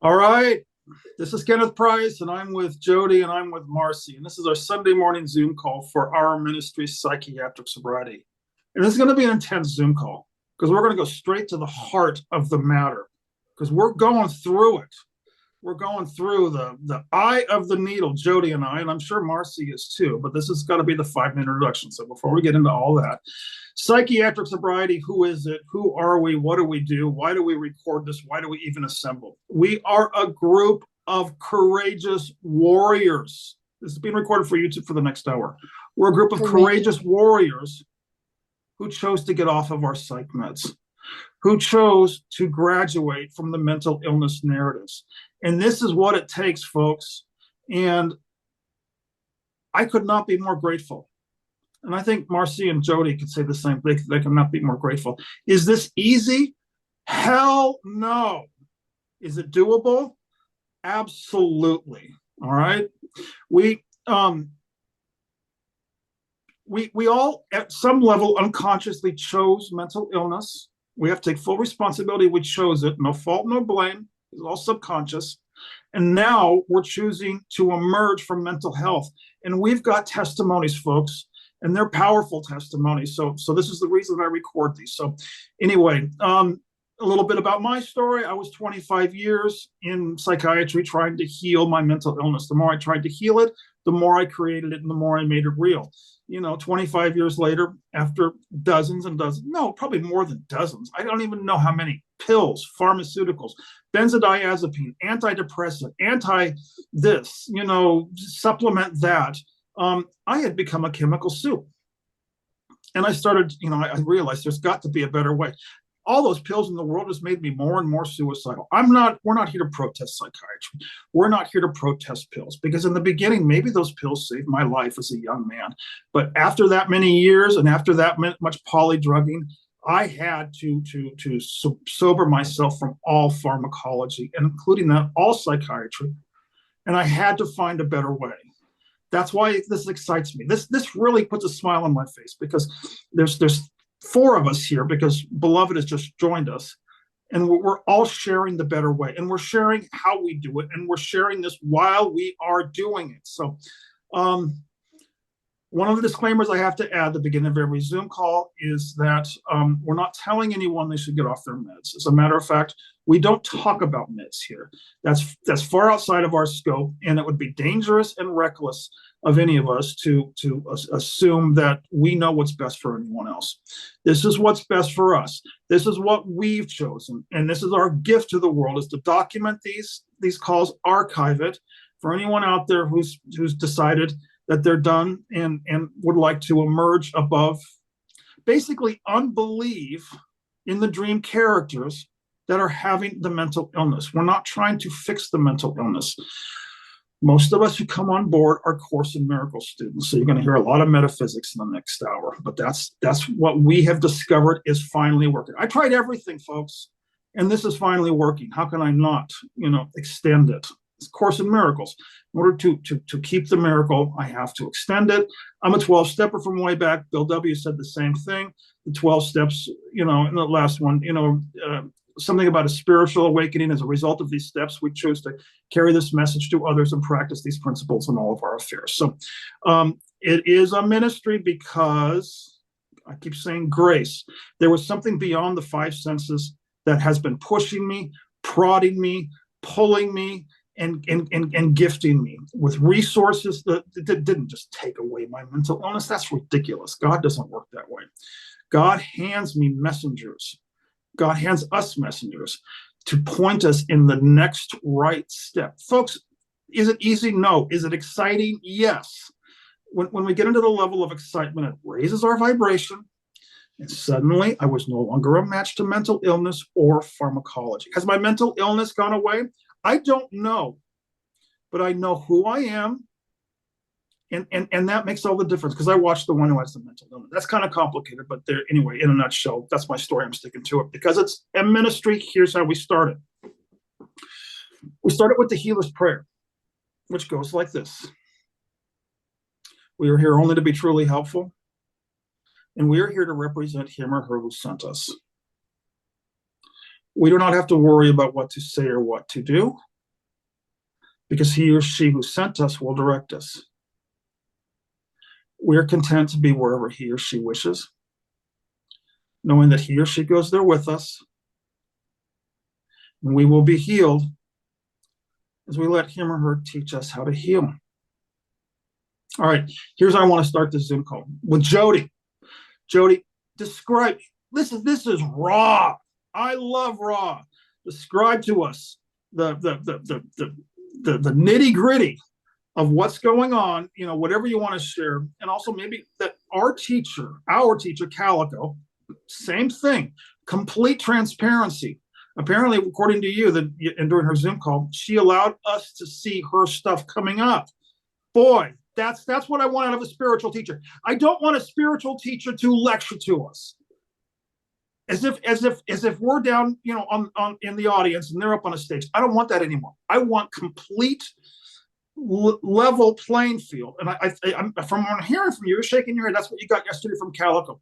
All right. This is Kenneth Price, and I'm with Jody, and I'm with Marcy. And this is our Sunday morning Zoom call for our ministry, Psychiatric Sobriety. And this is going to be an intense Zoom call because we're going to go straight to the heart of the matter because we're going through it. We're going through the eye of the needle, Jody and I, and I'm sure Marcy is too, but this is going to be the 5-minute introduction. So before we get into all that, psychiatric sobriety, who is it? Who are we? What do we do? Why do we record this? Why do we even assemble? We are a group of courageous warriors. This is being recorded for YouTube for the next hour. We're a group of courageous warriors who chose to get off of our psych meds, who chose to graduate from the mental illness narratives. And this is what it takes, folks. And I could not be more grateful. And I think Marcy and Jody could say the same. They cannot be more grateful. Is this easy? Hell no. Is it doable? Absolutely. All right. We all at some level unconsciously chose mental illness. We have to take full responsibility. We chose it. No fault, no blame. It's all subconscious. And now we're choosing to emerge from mental health. And we've got testimonies, folks, and they're powerful testimonies. So this is the reason I record these. So anyway, a little bit about my story. I was 25 years in psychiatry trying to heal my mental illness. The more I tried to heal it, the more I created it and the more I made it real. 25 years later, after dozens and dozens, no, probably more than dozens. I don't even know how many pills, pharmaceuticals, benzodiazepine, antidepressant, anti-this, supplement that. I had become a chemical soup. And I started, I realized there's got to be a better way. All those pills in the world has made me more and more suicidal. We're not here to protest psychiatry. We're not here to protest pills because in the beginning, maybe those pills saved my life as a young man. But after that many years and after that much polydrugging, I had to sober myself from all pharmacology, and including that, all psychiatry. And I had to find a better way. That's why this excites me. This really puts a smile on my face because there's 4 of us here because Beloved has just joined us, and we're all sharing the better way, and we're sharing how we do it, and we're sharing this while we are doing it. So one of the disclaimers I have to add at the beginning of every Zoom call is that we're not telling anyone they should get off their meds. As a matter of fact, we don't talk about meds here. That's far outside of our scope, and it would be dangerous and reckless of any of us to assume that we know what's best for anyone else. This is what's best for us. This is what we've chosen, and this is our gift to the world: is to document these calls, archive it for anyone out there who's decided that they're done and would like to emerge above basically unbelief in the dream characters that are having the mental illness. We're not trying to fix the mental illness. Most of us who come on board are Course in Miracles students, so you're going to hear a lot of metaphysics in the next hour, but that's what we have discovered is finally working. I tried everything, folks, and this is finally working. How can I not, extend it? It's Course in Miracles. In order to keep the miracle, I have to extend it. I'm a 12-stepper from way back. Bill W. said the same thing. The 12 steps, in the last one, something about a spiritual awakening. As a result of these steps, we choose to carry this message to others and practice these principles in all of our affairs. So it is a ministry because I keep saying grace. There was something beyond the 5 senses that has been pushing me, prodding me, pulling me, and gifting me with resources that didn't just take away my mental illness. That's ridiculous. God doesn't work that way. God hands me messengers. God hands us messengers to point us in the next right step. Folks, is it easy? No. Is it exciting? Yes. When we get into the level of excitement, it raises our vibration. And suddenly I was no longer a match to mental illness or pharmacology. Has my mental illness gone away? I don't know, but I know who I am. And that makes all the difference because I watched the one who has the mental illness. That's kind of complicated, but there, anyway, in a nutshell, that's my story. I'm sticking to it because it's a ministry. Here's how we started. We started with the healer's prayer, which goes like this. We are here only to be truly helpful, and we are here to represent him or her who sent us. We do not have to worry about what to say or what to do. because he or she who sent us will direct us. We're content to be wherever he or she wishes, knowing that he or she goes there with us, and we will be healed as we let him or her teach us how to heal. All right, here's how I want to start this Zoom call with Jody. Jody, describe, this is raw. I love raw. Describe to us the nitty gritty of what's going on, whatever you want to share. And also maybe that our teacher, Calico, same thing, complete transparency. Apparently, according to you, and during her Zoom call, she allowed us to see her stuff coming up. Boy, that's what I want out of a spiritual teacher. I don't want a spiritual teacher to lecture to us, as if we're down, on in the audience and they're up on a stage. I don't want that anymore. I want complete level playing field. And I'm from what I'm hearing from you, you're shaking your head. That's what you got yesterday from Calico.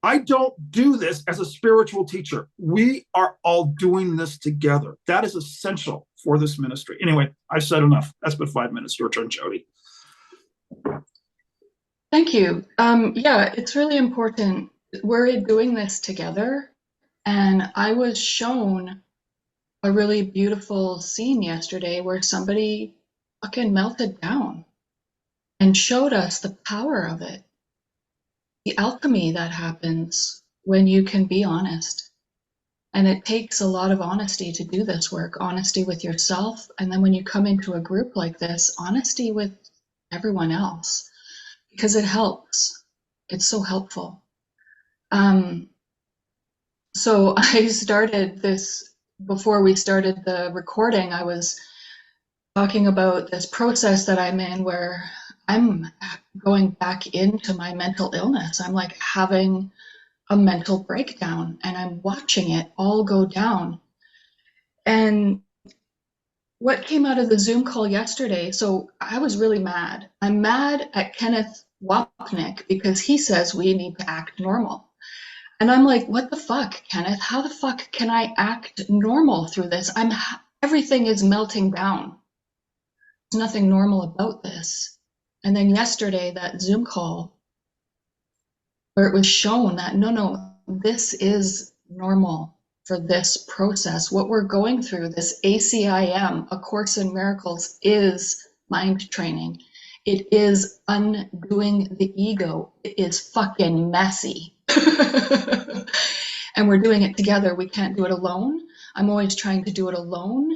I don't do this as a spiritual teacher. We are all doing this together. That is essential for this ministry. Anyway, I've said enough. That's been 5 minutes. Your turn, Jody. Thank you. Yeah, it's really important. We're doing this together. And I was shown a really beautiful scene yesterday where somebody fucking melted down and showed us the power of it. The alchemy that happens when you can be honest. And it takes a lot of honesty to do this work, honesty with yourself. And then when you come into a group like this, honesty with everyone else, because it helps. It's so helpful. So I started this, before we started the recording, I was talking about this process that I'm in where I'm going back into my mental illness. I'm like having a mental breakdown and I'm watching it all go down. And what came out of the Zoom call yesterday, so I was really mad. I'm mad at Kenneth Wapnick because he says we need to act normal. And I'm like, what the fuck, Kenneth? How the fuck can I act normal through this? Everything is melting down. There's nothing normal about this. And then yesterday, that Zoom call, where it was shown that, no, this is normal for this process. What we're going through, this ACIM, A Course in Miracles, is mind training. It is undoing the ego. It is fucking messy. And we're doing it together. We can't do it alone. I'm always trying to do it alone.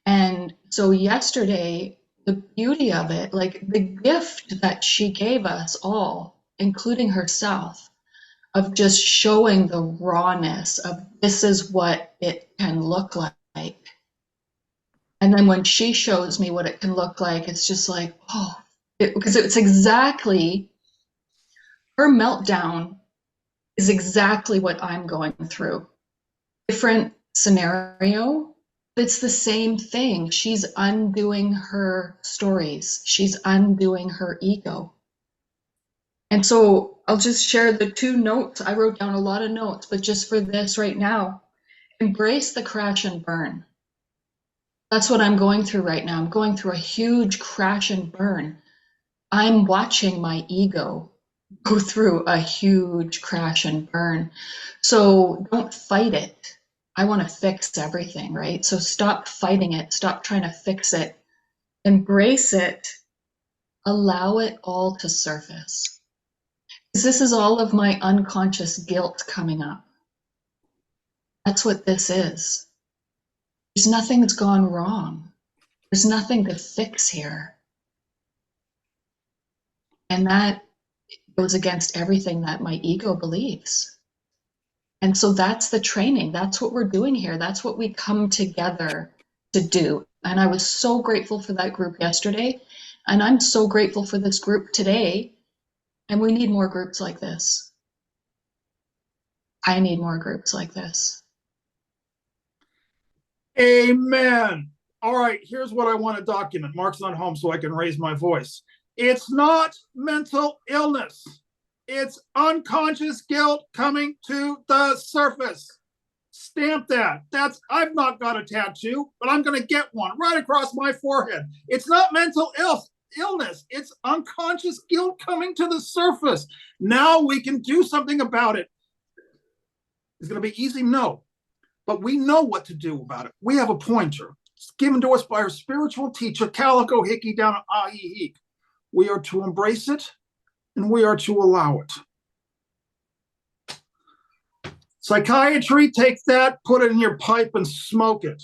And so yesterday, the beauty of it, like the gift that she gave us all, including herself, of just showing the rawness of this is what it can look like. And then when she shows me what it can look like, it's just like, because it's exactly, her meltdown is exactly what I'm going through. Different scenario, but it's the same thing. She's undoing her stories. She's undoing her ego. And so I'll just share the 2 notes. I wrote down a lot of notes, but just for this right now, embrace the crash and burn. That's what I'm going through right now. I'm going through a huge crash and burn. I'm watching my ego go through a huge crash and burn. So don't fight it. I want to fix everything, right? So stop fighting it. Stop trying to fix it. Embrace it. Allow it all to surface. Because this is all of my unconscious guilt coming up. That's what this is. There's nothing that's gone wrong. There's nothing to fix here. And that goes against everything that my ego believes. And so that's the training. That's what we're doing here. That's what we come together to do. And I was so grateful for that group yesterday. And I'm so grateful for this group today. And we need more groups like this. I need more groups like this. Amen. All right, here's what I want to document. Mark's not home, so I can raise my voice. It's not mental illness. It's unconscious guilt coming to the surface. Stamp that. I've not got a tattoo, but I'm going to get one right across my forehead. It's not mental illness. It's unconscious guilt coming to the surface. Now we can do something about it. It's going to be easy? No. But we know what to do about it. We have a pointer. It's given to us by our spiritual teacher, Calico Hickey down at Ahihi. We are to embrace it, and we are to allow it. Psychiatry, take that, put it in your pipe and smoke it.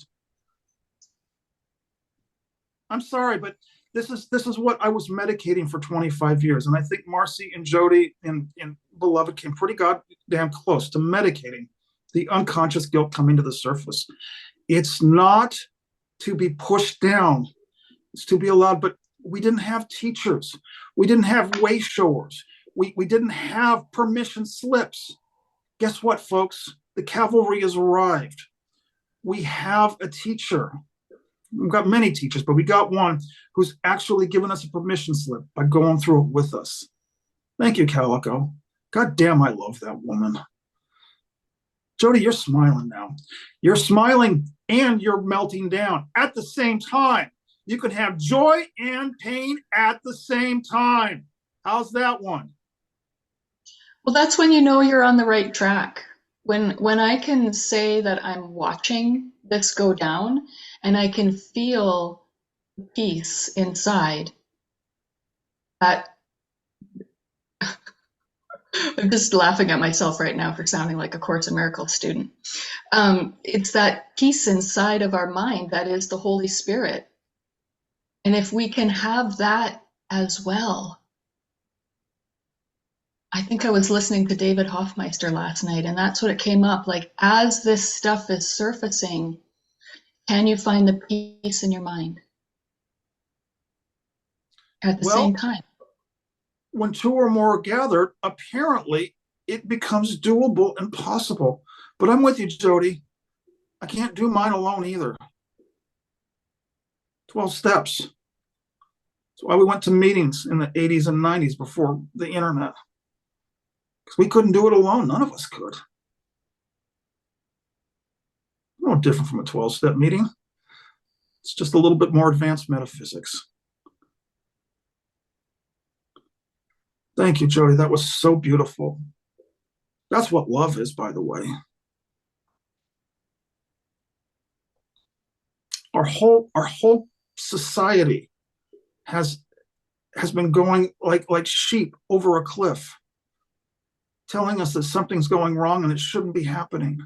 I'm sorry, but this is what I was medicating for 25 years. And I think Marcy and Jody and Beloved came pretty goddamn close to medicating the unconscious guilt coming to the surface. It's not to be pushed down. It's to be allowed, but we didn't have teachers. We didn't have way showers. We didn't have permission slips. Guess what, folks? The cavalry has arrived. We have a teacher. We've got many teachers, but we got one who's actually given us a permission slip by going through it with us. Thank you, Calico. God damn, I love that woman. Jody, you're smiling now. You're smiling and you're melting down at the same time. You can have joy and pain at the same time. How's that one? Well, that's when you know you're on the right track. When I can say that I'm watching this go down and I can feel peace inside, that I'm just laughing at myself right now for sounding like a Course in Miracles student. It's that peace inside of our mind that is the Holy Spirit. And if we can have that as well. I think I was listening to David Hoffmeister last night, and that's what it came up. Like, as this stuff is surfacing, can you find the peace in your mind at the same time? When two or more are gathered, apparently it becomes doable and possible. But I'm with you, Jody. I can't do mine alone either. 12 steps. That's why we went to meetings in the 80s and 90s before the internet. Because we couldn't do it alone. None of us could. No different from a 12-step meeting. It's just a little bit more advanced metaphysics. Thank you, Jody. That was so beautiful. That's what love is, by the way. Our whole society has been going like sheep over a cliff, telling us that something's going wrong and it shouldn't be happening.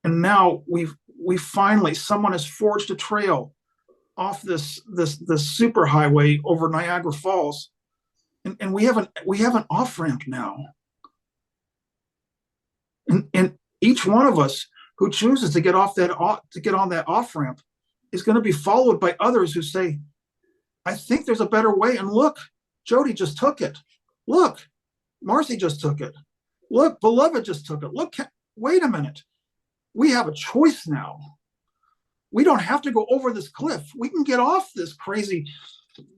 And now we finally, someone has forged a trail off this superhighway over Niagara Falls, and we have an off ramp now. And each one of us who chooses to get on that off ramp is going to be followed by others who say, I think there's a better way. And look, Jody just took it. Look, Marcy just took it. Look, Beloved just took it. Look, wait a minute. We have a choice now. We don't have to go over this cliff. We can get off this crazy,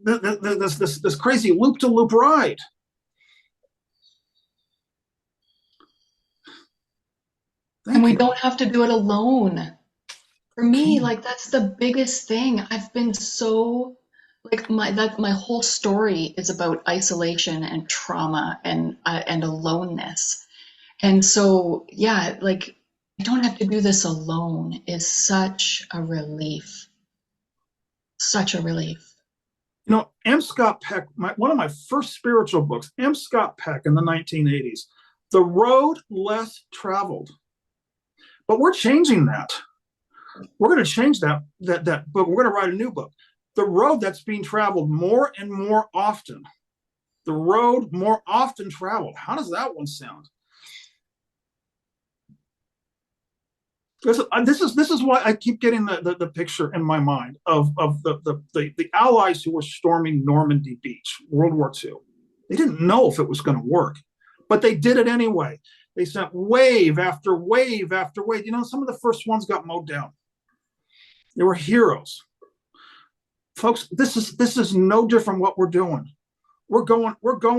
this crazy loop-to-loop ride. And we don't have to do it alone. For me, like, that's the biggest thing. I've been so, like, my whole story is about isolation and trauma and aloneness. And so, yeah, like, I don't have to do this alone is such a relief. Such a relief. You know, M. Scott Peck, one of my first spiritual books, M. Scott Peck in the 1980s, The Road Less Traveled. But we're changing that. We're going to change that book. We're going to write a new book. The road that's being traveled more and more often. The road more often traveled. How does that one sound? This is why I keep getting the picture in my mind of the Allies who were storming Normandy Beach, World War II. They didn't know if it was going to work, but they did it anyway. They sent wave after wave after wave. You know, some of the first ones got mowed down. They were heroes. Folks, this is no different what we're doing. We're going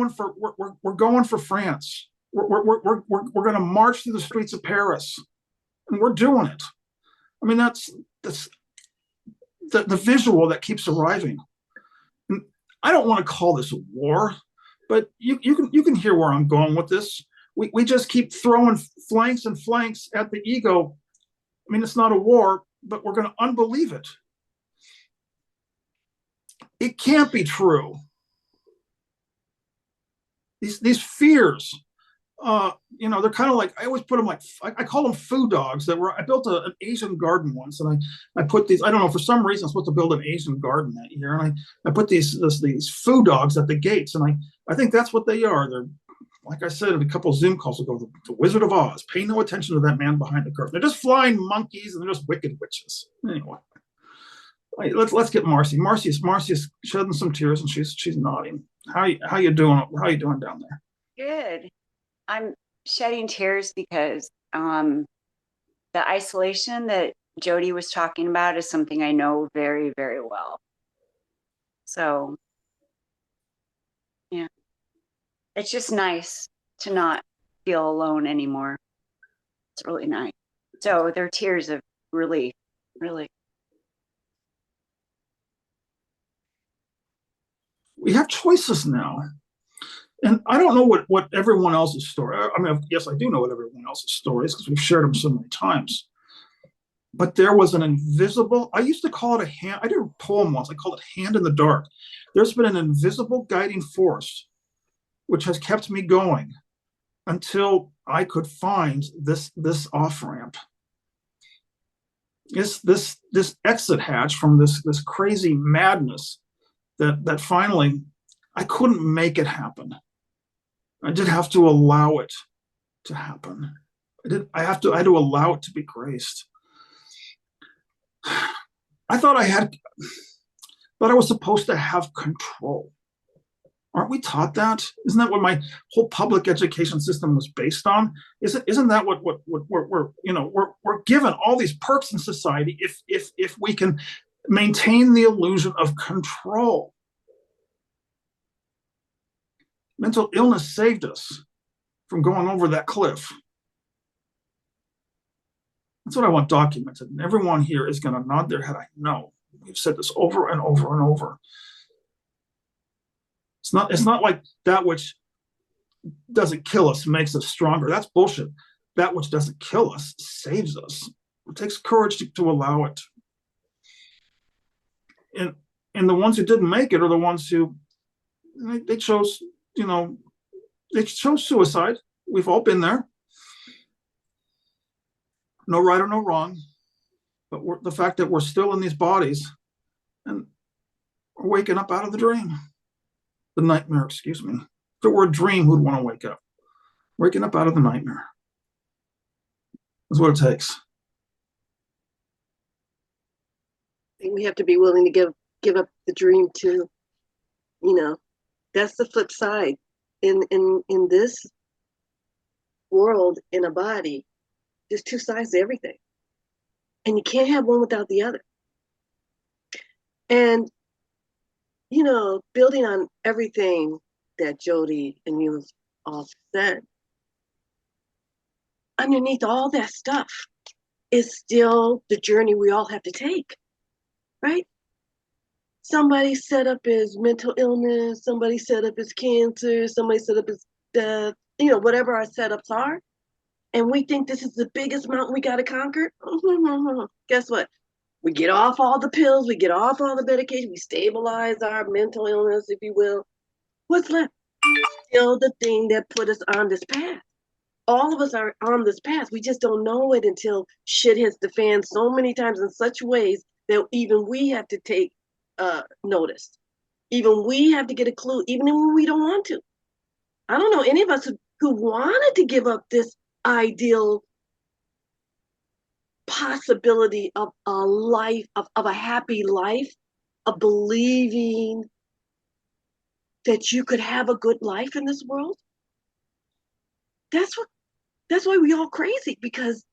for France. We're going to march through the streets of Paris. and we're doing it. I mean, that's the visual that keeps arriving. And I don't want to call this a war, but you can hear where I'm going with this. We just keep throwing flanks and flanks at the ego. I mean, it's not a war, but we're going to unbelieve it. It can't be true. These fears, they're kind of like, I always put them like, I call them food dogs. I built an Asian garden once, and I put these, I don't know, for some reason I'm supposed to build an Asian garden that year, and I put these food dogs at the gates, and I think that's what they are. They're, like I said in a couple of Zoom calls ago, the Wizard of Oz. Pay no attention to that man behind the curtain. They're just flying monkeys, and they're just wicked witches. Anyway, let's get Marcy. Marcy's shedding some tears, and she's nodding. How you doing? How you doing down there? Good. I'm shedding tears because the isolation that Jody was talking about is something I know very, very well. So, yeah, it's just nice to not feel alone anymore. It's really nice. So they're tears of relief, really. We have choices now. And I don't know what everyone else's story. I mean, yes, I do know what everyone else's story is because we've shared them so many times. But there was an invisible, I used to call it a hand. I did a poem once. I called it Hand in the Dark. There's been an invisible guiding force which has kept me going until I could find this off ramp. This exit hatch from this crazy madness that finally I couldn't make it happen. I did have to allow it to happen. I had to allow it to be graced. I thought I was supposed to have control. Aren't we taught that? Isn't that what my whole public education system was based on? Isn't that what we're given all these perks in society if we can maintain the illusion of control? Mental illness saved us from going over that cliff. That's what I want documented. And everyone here is going to nod their head. I know. We've said this over and over and over. It's not like that which doesn't kill us makes us stronger. That's bullshit. That which doesn't kill us saves us. It takes courage to allow it. And the ones who didn't make it are the ones who they chose, they chose suicide. We've all been there. No right or no wrong, but the fact that we're still in these bodies and we're waking up out of the dream. The nightmare, excuse me. If it were a dream, who'd want to wake up? Waking up out of the nightmare. That's what it takes. I think we have to be willing to give up the dream too. That's the flip side. In this world, in a body, there's two sides to everything. And you can't have one without the other. And building on everything that Jody and you all said, underneath all that stuff is still the journey we all have to take, right? Somebody set up as mental illness, somebody set up as cancer, somebody set up as death, whatever our setups are. And we think this is the biggest mountain we got to conquer. Guess what? We get off all the pills, we get off all the medication, we stabilize our mental illness, if you will. What's left? Still the thing that put us on this path. All of us are on this path. We just don't know it until shit hits the fan so many times in such ways that even we have to take notice. Even we have to get a clue, even when we don't want to. I don't know any of us who wanted to give up this ideal possibility of a life, of a happy life, of believing that you could have a good life in this world. That's why we all crazy, because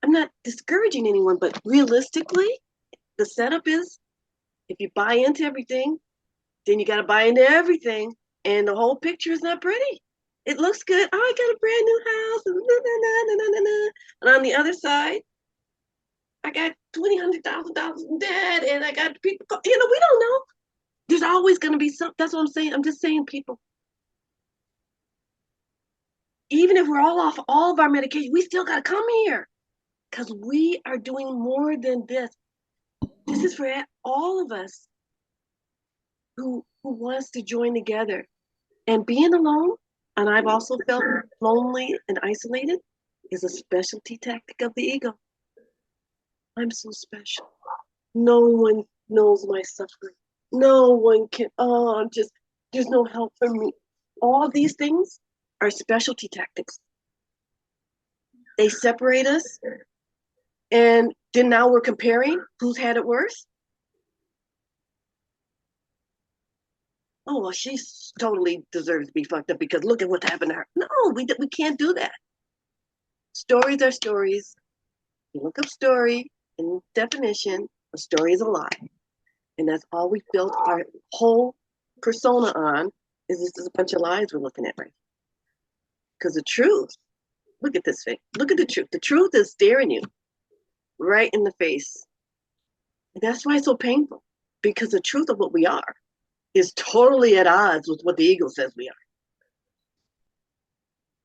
I'm not discouraging anyone, but realistically, the setup is if you buy into everything, then you got to buy into everything, and the whole picture is not pretty. It looks good. Oh, I got a brand new house. And on the other side, I got $200,000 in debt, and I got people. We don't know. There's always going to be something. That's what I'm saying. I'm just saying, people. Even if we're all off all of our medication, we still got to come here because we are doing more than this. This is for all of us who wants to join together. And being alone, and I've also felt lonely and isolated, is a specialty tactic of the ego. I'm so special. No one knows my suffering. No one can, there's no help for me. All these things are specialty tactics. They separate us, and then now we're comparing who's had it worse. Oh, well, she totally deserves to be fucked up because look at what happened to her. No, we can't do that. Stories are stories. You look up story in definition, a story is a lie. And that's all we built our whole persona on, is this is a bunch of lies we're looking at right. Because the truth, look at this thing. Look at the truth. The truth is staring you right in the face. And that's why it's so painful, because the truth of what we are is totally at odds with what the ego says we are.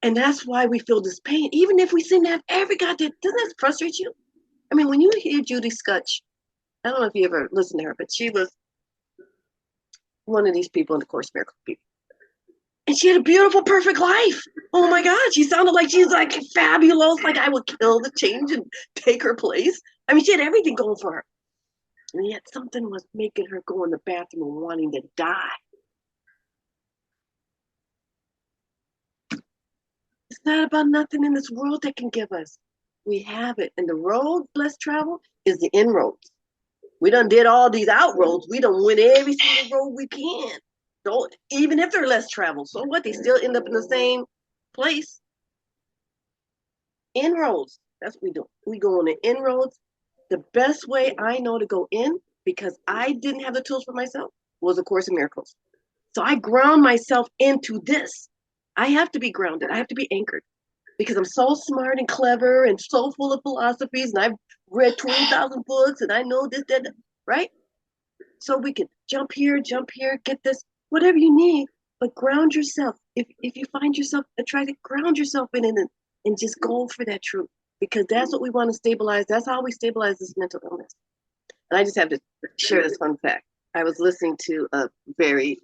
And that's why we feel this pain, even if we seem to have every goddamn, doesn't that frustrate you? I mean, when you hear Judy Scutch, I don't know if you ever listened to her, but she was one of these people in the Course Miracle people. And she had a beautiful, perfect life. Oh my God, she sounded like she's like fabulous, like I would kill to change and take her place. I mean, she had everything going for her. And yet something was making her go in the bathroom and wanting to die. It's not about nothing in this world that can give us. We have it. And the road less traveled is the inroads. We done did all these outroads. We done went every single road we can. So even if they're less traveled, so what? They still end up in the same place. Inroads. That's what we do. We go on the inroads. The best way I know to go in, because I didn't have the tools for myself, was A Course in Miracles. So I ground myself into this. I have to be grounded. I have to be anchored, because I'm so smart and clever and so full of philosophies, and I've read 20,000 books, and I know this, that, right? So we can jump here, get this, whatever you need, but ground yourself. If you find yourself attracted, ground yourself in it and just go for that truth, because that's what we want to stabilize. That's how we stabilize this mental illness. And I just have to share this fun fact. I was listening to a very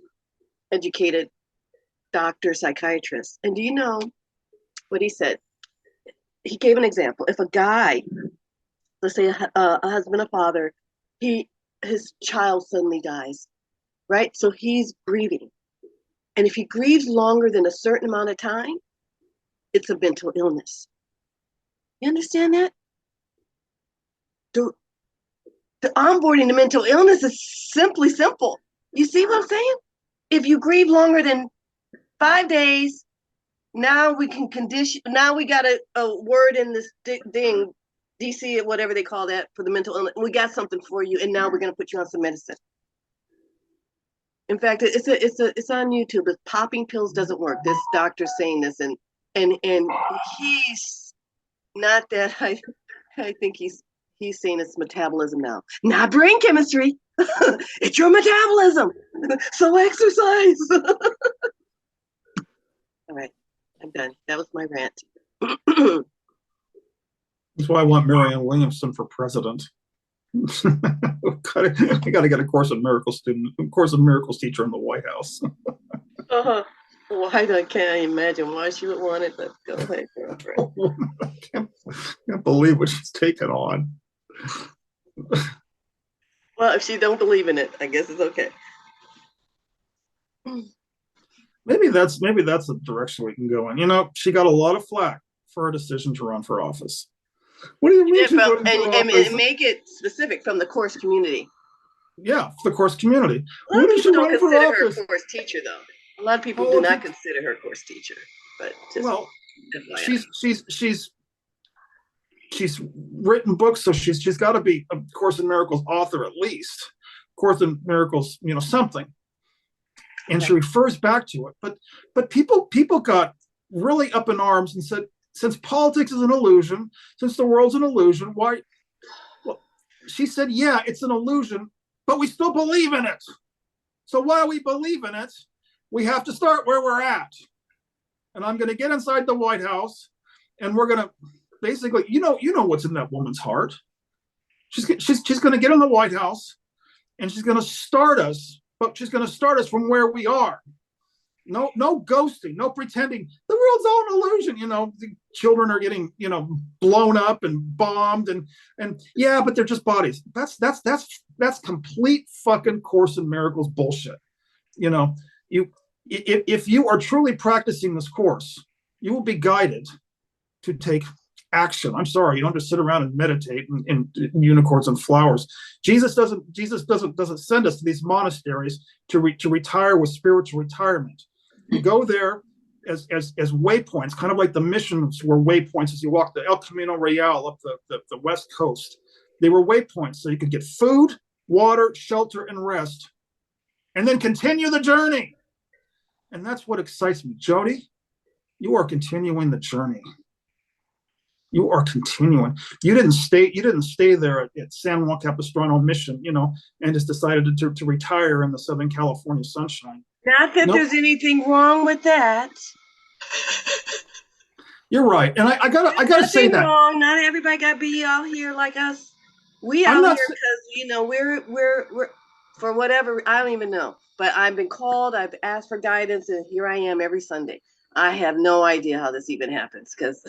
educated doctor, psychiatrist, and do you know what he said? He gave an example. If a guy, let's say a husband, a father, his child suddenly dies, right? So he's grieving. And if he grieves longer than a certain amount of time, it's a mental illness. You understand that? The onboarding to mental illness is simply simple. You see what I'm saying? If you grieve longer than 5 days, now we can condition, now we got a word in this thing, DC, whatever they call that, for the mental illness. We got something for you, and now we're going to put you on some medicine. In fact, it's on YouTube. It's popping pills doesn't work. This doctor's saying this, and he's not that. I think he's saying it's metabolism now, not brain chemistry. It's your metabolism. So exercise. All right, I'm done. That was my rant. That's why I want Marianne Williamson for president. We got to get a Course in Miracles student, a Course in Miracles teacher in the White House. Why can't I imagine why she would want it? But go ahead, girlfriend. I can't believe what she's taken on. Well, if she don't believe in it, I guess it's okay. Maybe that's the direction we can go in. You know, she got a lot of flack for her decision to run for office. What do you mean? And make it specific from the Course community. Yeah, the Course community. A lot of people don't consider her a Course teacher, though. A lot of people do not consider her a Course teacher. But just she's written books, so she's got to be a Course in Miracles author at least. Course in Miracles, something. And she refers back to it, but people got really up in arms and said, since politics is an illusion, since the world's an illusion, why? Well, she said, yeah, it's an illusion, but we still believe in it. So while we believe in it, we have to start where we're at. And I'm going to get inside the White House, and we're going to basically, you know what's in that woman's heart. She's going to get in the White House, and she's going to start us, but she's going to start us from where we are. No ghosting, no pretending. The world's all an illusion. The children are getting, blown up and bombed, and yeah, but they're just bodies. That's complete fucking Course in Miracles bullshit. If you are truly practicing this course, you will be guided to take action. I'm sorry, you don't just sit around and meditate in unicorns and flowers. Jesus doesn't send us to these monasteries to retire with spiritual retirement. You go there as waypoints, kind of like the missions were waypoints as you walk the El Camino Real up the west coast. They were waypoints so you could get food, water, shelter, and rest, and then continue the journey. And that's what excites me. Jody, you are continuing the journey. You are continuing. You didn't stay there at San Juan Capistrano Mission, and just decided to retire in the Southern California sunshine. Not that there's anything wrong with that. You're right, and I gotta say that. Wrong. Not everybody got to be out here like us. We out here because we're for whatever, I don't even know. But I've been called. I've asked for guidance, and here I am every Sunday. I have no idea how this even happens because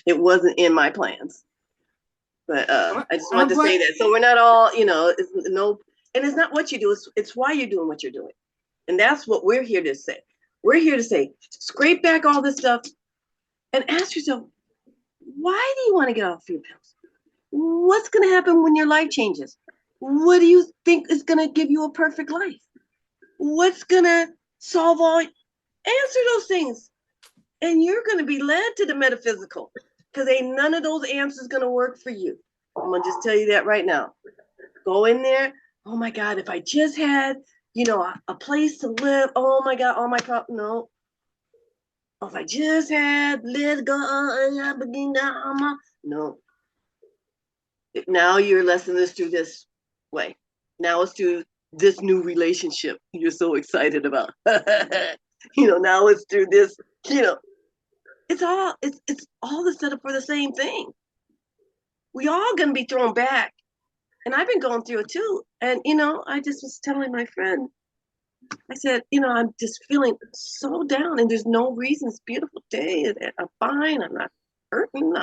it wasn't in my plans. But I just wanted to say that. So we're not all, and it's not what you do. It's why you're doing what you're doing. And that's what we're here to say. We're here to say, scrape back all this stuff and ask yourself, why do you want to get off your pills? What's going to happen when your life changes? What do you think is going to give you a perfect life? What's going to solve all? Answer those things. And you're going to be led to the metaphysical because ain't none of those answers going to work for you. I'm going to just tell you that right now. Go in there. Oh my God, if I just had, a place to live. Oh my God, all my problems. No. Oh, if I just had, let go. No. Now you're lessening this through this way. Now it's through this new relationship you're so excited about. Now it's through this, it's all the setup for the same thing. We all gonna be thrown back. And I've been going through it too. And I just was telling my friend, I said, I'm just feeling so down and there's no reason. It's a beautiful day. I'm fine. I'm not hurting.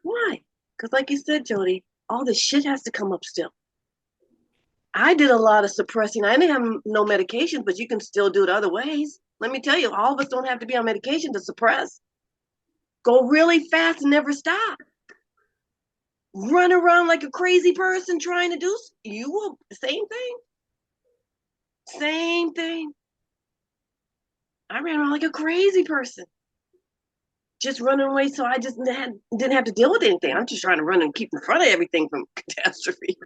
Why? Because like you said, Jody, all this shit has to come up still. I did a lot of suppressing. I didn't have no medication, but you can still do it other ways. Let me tell you, all of us don't have to be on medication to suppress. Go really fast and never stop. Run around like a crazy person trying to do, you will, same thing. Same thing. I ran around like a crazy person. Just running away so I just didn't have to deal with anything. I'm just trying to run and keep in front of everything from catastrophe.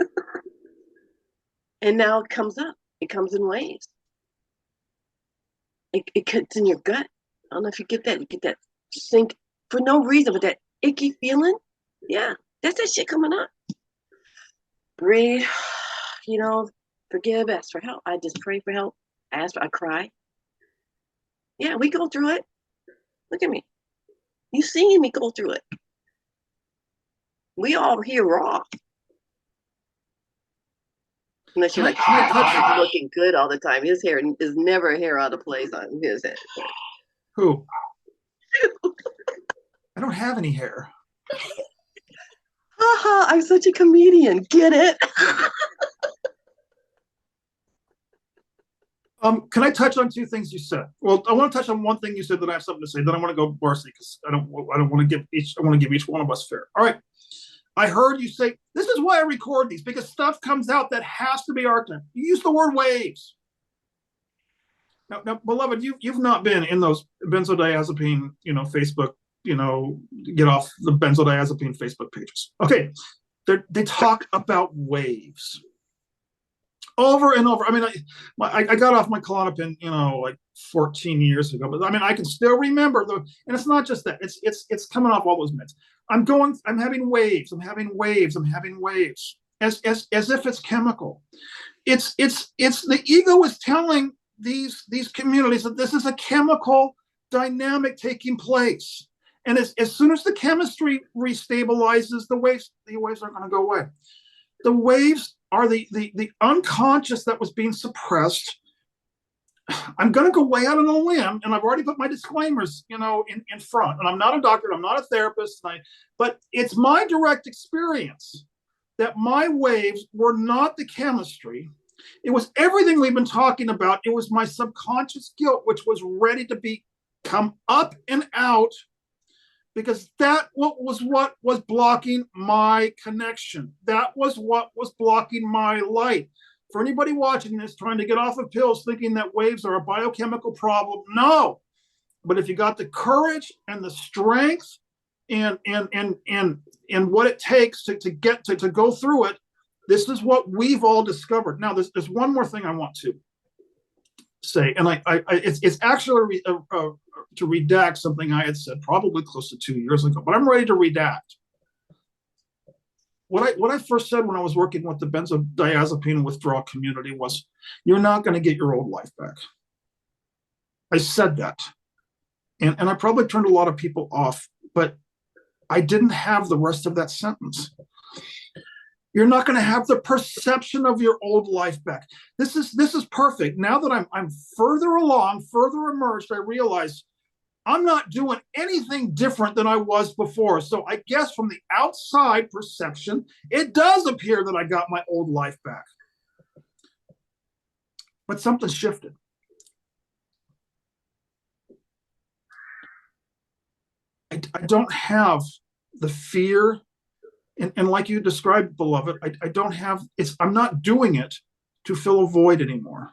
And now it comes up. It comes in waves. It cuts in your gut. I don't know if you get that. You get that sink for no reason, but that icky feeling. Yeah, that's that shit coming up. Breathe, forgive, ask for help. I just pray for help. I cry. Yeah, we go through it. Look at me. You seeing me go through it. We all here raw. Unless you're like, he's looking good all the time. His hair is never a hair out of place on his head. Who? I don't have any hair. Haha, I'm such a comedian. Get it? Can I touch on two things you said? Well, I want to touch on one thing you said, then I have something to say. Then I want to go varsity because I don't want to give each. I want to give each one of us fair. All right. I heard you say, this is why I record these, because stuff comes out that has to be archived. You use the word waves. Now, beloved, you've not been in those benzodiazepine, Facebook, get off the benzodiazepine Facebook pages. Okay, they talk about waves. over and over. I mean, I got off my Klonopin, like 14 years ago, but I mean, I can still remember and it's not just that. It's coming off all those meds. I'm having waves. I'm having waves. I'm having waves. As if it's chemical. It's the ego is telling these communities that this is a chemical dynamic taking place. And as soon as the chemistry restabilizes, the waves aren't going to go away. The waves are the unconscious that was being suppressed. I'm going to go way out on a limb, and I've already put my disclaimers, in front. And I'm not a doctor, I'm not a therapist, but it's my direct experience that my waves were not the chemistry. It was everything we've been talking about. It was my subconscious guilt, which was ready to come up and out, because that was what was blocking my connection. That was what was blocking my light. For anybody watching this, trying to get off of pills, thinking that waves are a biochemical problem, no. But if you got the courage and the strength and what it takes to get to go through it, this is what we've all discovered. Now, there's one more thing I want to say, and it's actually to redact something I had said probably close to 2 years ago, but I'm ready to redact. What I first said when I was working with the benzodiazepine withdrawal community was, you're not going to get your old life back. I said that. And I probably turned a lot of people off, but I didn't have the rest of that sentence. You're not going to have the perception of your old life back. This is perfect. Now that I'm further along, further emerged, I realize I'm not doing anything different than I was before. So I guess from the outside perception, it does appear that I got my old life back. But something shifted. I don't have the fear, and like you described, beloved, I don't have, I'm not doing it to fill a void anymore.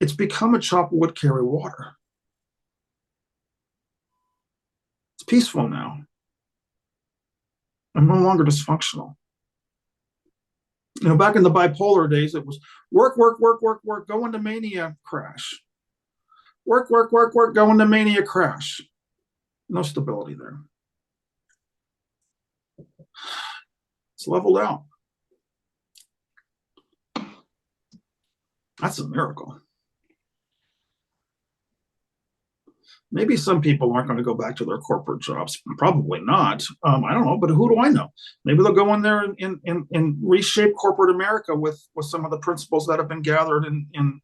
It's become a chop wood, carry water. It's peaceful now. I'm no longer dysfunctional. Back in the bipolar days, it was work, go into mania, crash. Work, go into mania, crash. No stability there. It's leveled out. That's a miracle. Maybe some people aren't going to go back to their corporate jobs. Probably not. I don't know, but who do I know? Maybe they'll go in there and reshape corporate America with some of the principles that have been gathered in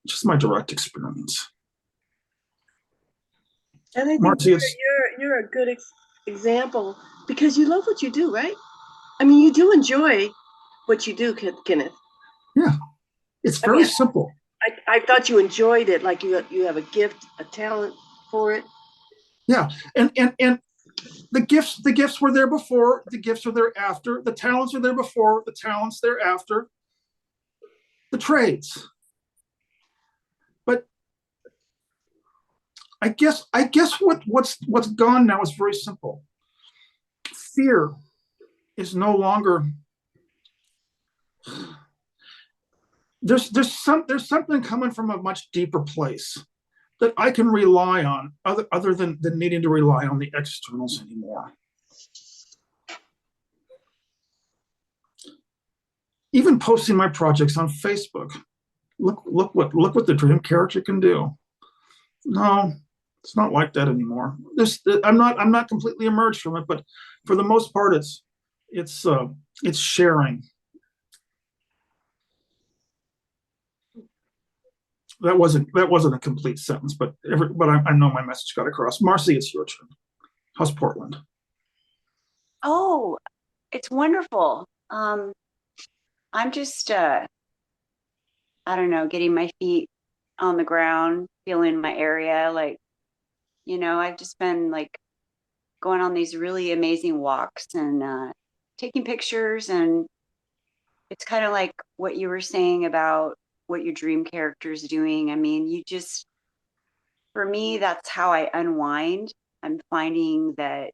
just my direct experience. I think Marcy, you're a good example, because you love what you do, right? I mean, you do enjoy what you do, Kenneth. Yeah, it's very simple. I thought you enjoyed it, like you have a gift, a talent for it. Yeah, and the gifts were there before, the gifts are there after, the talents are there before, the talents there after, the trades. But I guess what's gone now is very simple. Fear is no longer. There's something coming from a much deeper place that I can rely on, other than needing to rely on the externals anymore. Even posting my projects on Facebook. Look what the dream character can do. No, it's not like that anymore. I'm not completely emerged from it, but for the most part, it's sharing. That wasn't a complete sentence, but I know my message got across. Marcy, it's your turn. How's Portland? Oh, it's wonderful. I'm just I don't know, getting my feet on the ground, feeling my area. Like, I've just been like going on these really amazing walks and taking pictures. And it's kind of like what you were saying about what your dream character is doing. I mean, for me, that's how I unwind. I'm finding that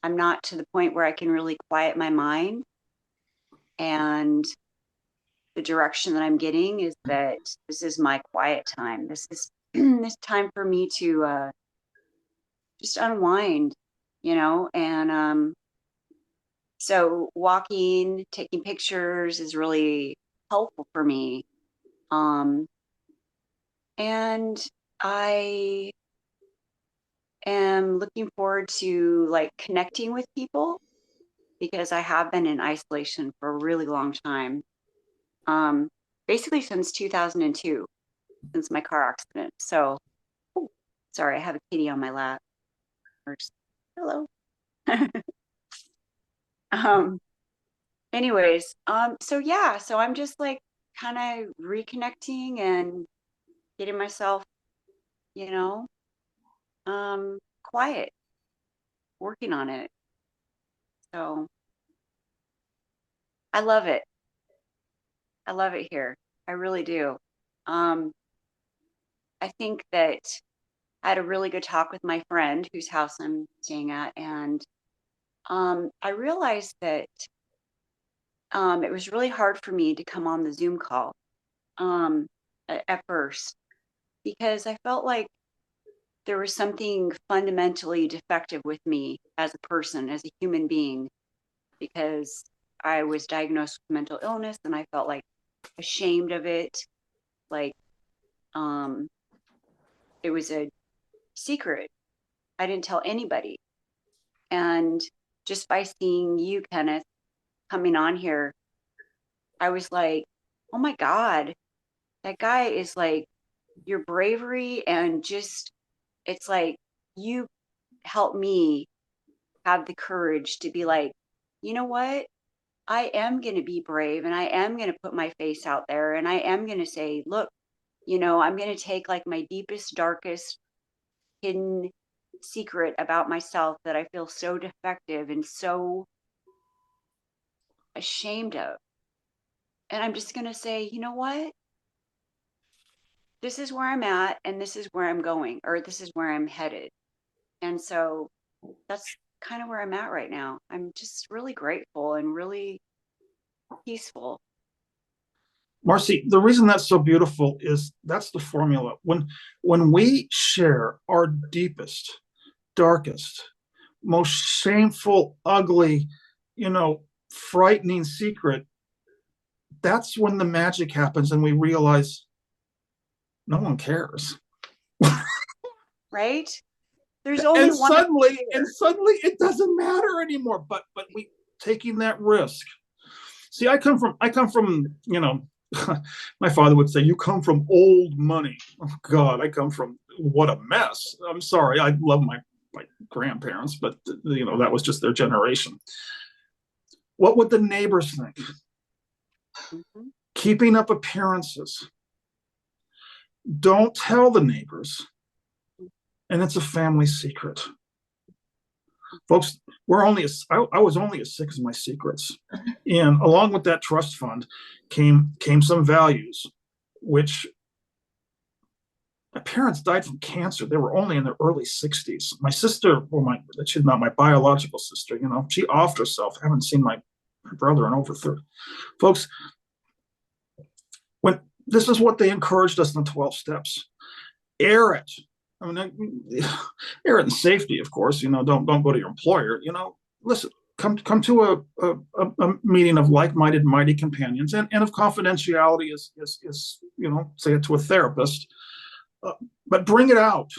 I'm not to the point where I can really quiet my mind. And the direction that I'm getting is that this is my quiet time. This is this time for me to just unwind, and so walking, taking pictures is really helpful for me. And I am looking forward to like connecting with people because I have been in isolation for a really long time. Basically since 2002, since my car accident. So, oh, sorry, I have a kitty on my lap. Hello. Anyways, so yeah, so I'm just like kind of reconnecting and getting myself, you know, quiet, working on it. So I love it. I love it here. I really do. Um, I think that I had a really good talk with my friend whose house I'm staying at, and I realized that it was really hard for me to come on the Zoom call at first because I felt like there was something fundamentally defective with me as a person, as a human being, because I was diagnosed with mental illness and I felt like ashamed of it. Like, um, it was a secret. I didn't tell anybody. And just by seeing you, Kenneth, coming on here, I was like, oh my God, that guy is like your bravery and just, it's like you helped me have the courage to be like, you know what? I am going to be brave and I am going to put my face out there and I am going to say, look, I'm going to take like my deepest, darkest, hidden secret about myself that I feel so defective and so ashamed of. And I'm just going to say, you know what? This is where I'm at and this is where I'm going, or this is where I'm headed. And so that's kind of where I'm at right now. I'm just really grateful and really peaceful. Marcy, the reason that's so beautiful is that's the formula. When we share our deepest, darkest, most shameful, ugly, frightening secret, that's when the magic happens and we realize no one cares. Right? There's only and one. Suddenly it doesn't matter anymore. But we taking that risk. See, I come from, my father would say, you come from old money. Oh God, I come from what a mess. I'm sorry. I love my grandparents, but that was just their generation. What would the neighbors think? Mm-hmm. Keeping up appearances. Don't tell the neighbors. And it's a family secret. Folks, I was only as sick as my secrets. And along with that trust fund came some values, which my parents died from cancer. They were only in their early 60s. My sister, she's not my biological sister, she offed herself. I haven't seen my brother in over 30. Folks, when this is what they encouraged us in the 12 steps. Air it. I mean, air it in safety, of course. Don't go to your employer. Listen, come to a meeting of like-minded, mighty companions, and if confidentiality is say it to a therapist, but bring it out.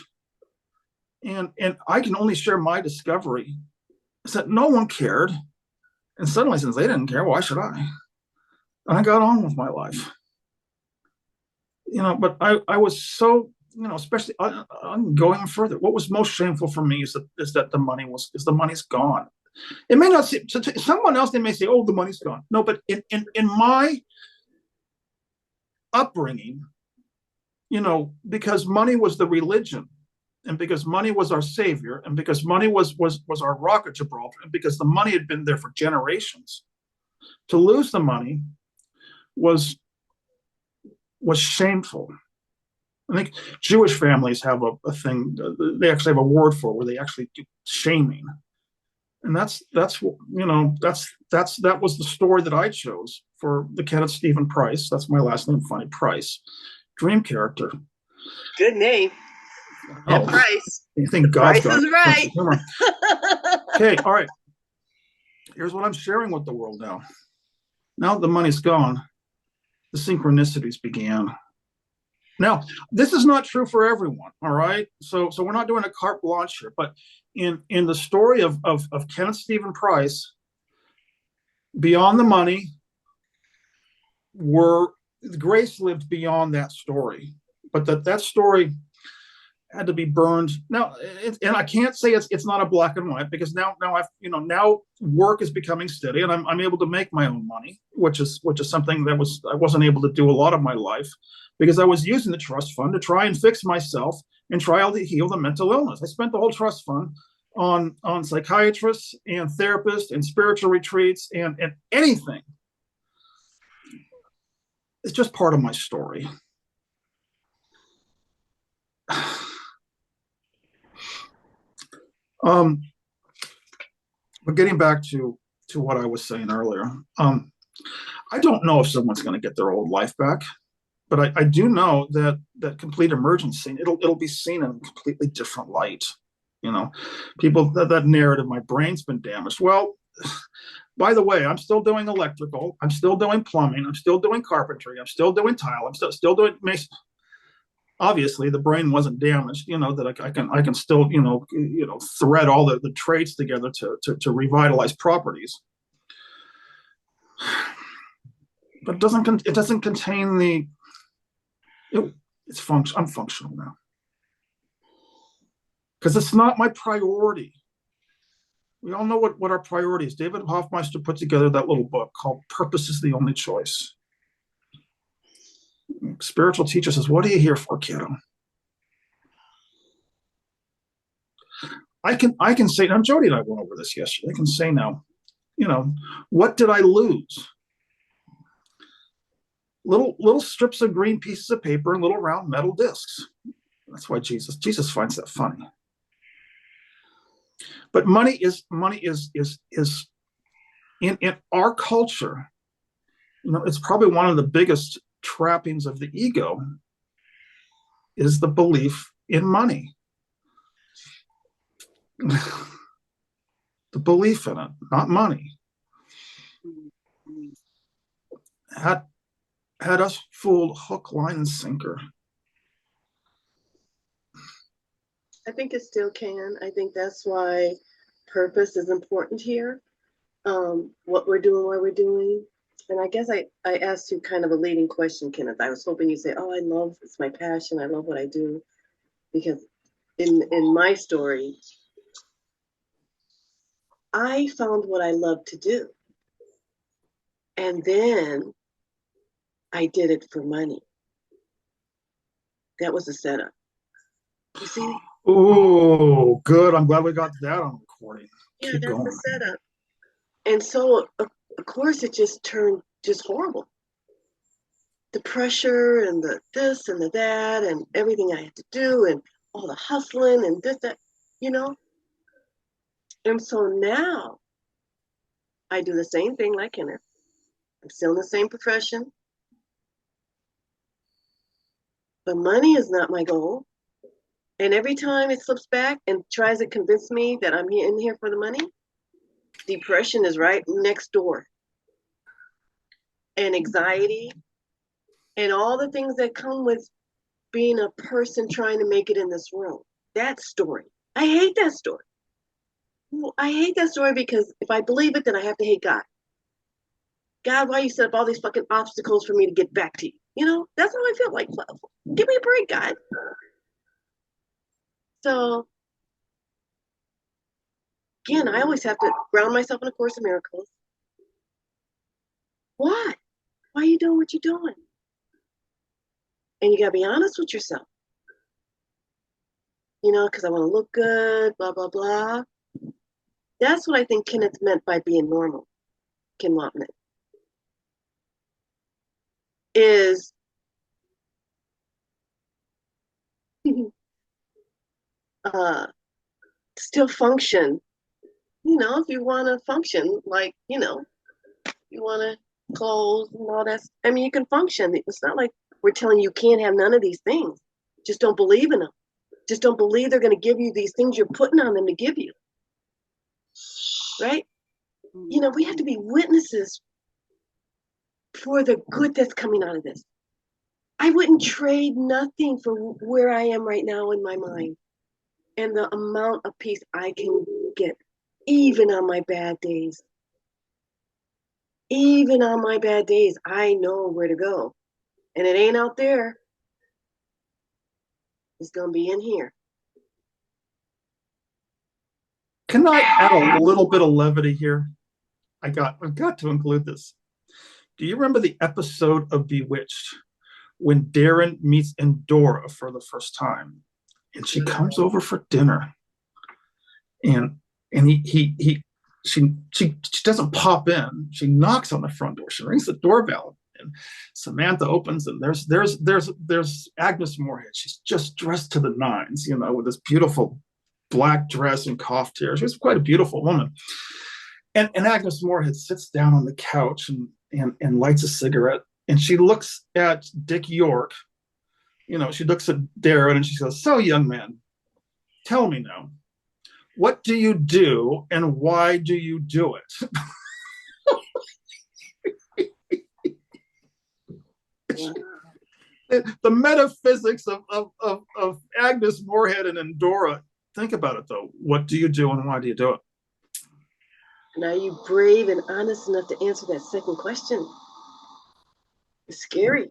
And I can only share my discovery is that no one cared, and suddenly since they didn't care, why should I? And I got on with my life. But I was so. Especially I'm going further. What was most shameful for me is that the money's gone. It may not seem to someone else. They may say, "Oh, the money's gone." No, but in my upbringing, because money was the religion, and because money was our savior, and because money was our rock of Gibraltar, and because the money had been there for generations, to lose the money was shameful. I think Jewish families have a thing, they actually have a word for it, where they actually do shaming. And that was the story that I chose for the Kenneth Stephen Price. That's my last name, funny, Price. Dream character. Good name. Oh, Price. you think God's Price got is right. Okay, all right. Here's what I'm sharing with the world now. Now that the money's gone, the synchronicities began. Now, this is not true for everyone, all right? So we're not doing a carte blanche here, but in the story of Kenneth Stephen Price, beyond the money, Grace lived beyond that story, but that story had to be burned. Now, and I can't say it's not a black and white, because now now work is becoming steady, and I'm able to make my own money, which is something that I wasn't able to do a lot of my life, because I was using the trust fund to try and fix myself and try to heal the mental illness. I spent the whole trust fund on psychiatrists and therapists and spiritual retreats and anything. It's just part of my story. But getting back to what I was saying earlier, I don't know if someone's going to get their old life back, but I do know that complete emergence, it'll be seen in a completely different light. People, that narrative, my brain's been damaged. Well, by the way, I'm still doing electrical, I'm still doing plumbing, I'm still doing carpentry, I'm still doing tile, I'm still doing mason. Obviously, the brain wasn't damaged, that I can still, thread all the trades together to revitalize properties. But it doesn't contain I'm functional now. Because it's not my priority. We all know what our priority is. David Hoffmeister put together that little book called Purpose is the Only Choice. Spiritual teacher says, what are you here for, kiddo? I can say, now Jody and I went over this yesterday. I can say now, what did I lose? Little strips of green pieces of paper and little round metal discs. That's why Jesus finds that funny. But money is in our culture, it's probably one of the biggest trappings of the ego is the belief in money. The belief in it, not money. Had us fooled hook, line, and sinker. I think it still can. I think that's why purpose is important here. What we're doing, why we're doing. And I guess I asked you kind of a leading question, Kenneth. I was hoping you'd say, oh, it's my passion. I love what I do. Because in my story, I found what I love to do. And then I did it for money. That was a setup. You see? Oh, good. I'm glad we got that on recording. Yeah, Keep that's going. the setup. And so, of course, it just turned just horrible. The pressure and the this and the that and everything I had to do and all the hustling and this, that, And so now I do the same thing like Kenneth. I'm still in the same profession. But money is not my goal. And every time it slips back and tries to convince me that I'm in here for the money, depression is right next door. And anxiety and all the things that come with being a person trying to make it in this world. That story. I hate that story. I hate that story because if I believe it, then I have to hate God. God, why you set up all these fucking obstacles for me to get back to you? That's how I feel like. Give me a break, God. So, again, I always have to ground myself in A Course in Miracles. Why? Why are you doing what you're doing? And you got to be honest with yourself. Because I want to look good, blah, blah, blah. That's what I think Kenneth meant by being normal. Ken Wapnick. Is still function you know, if you want to function, like, you know, you want to clothes and all that. I mean, you can function. It's not like we're telling you can't have none of these things. Just don't believe in them. Just don't believe they're going to give you these things you're putting on them to give you. Right? You know, we have to be witnesses for the good that's coming out of this. I wouldn't trade nothing for where I am right now in my mind and the amount of peace I can get, even on my bad days. Even on my bad days, I know where to go. And it ain't out there. It's going to be in here. Can I add a little bit of levity here? I've got to include this. Do you remember the episode of Bewitched when Darren meets Endora for the first time, and she comes over for dinner, and she doesn't pop in. She knocks on the front door. She rings the doorbell, and Samantha opens, and there's Agnes Moorehead. She's just dressed to the nines, you know, with this beautiful black dress and coughed hair. She was quite a beautiful woman. And Agnes Moorehead sits down on the couch and lights a cigarette, and she looks at Dick York. You know, she looks at Darren and she goes, "So, young man, tell me now, what do you do and why do you do it?" The metaphysics of Agnes Moorehead and Endora. Think about it, though. What do you do and why do you do it? And are you brave and honest enough to answer that second question? It's scary.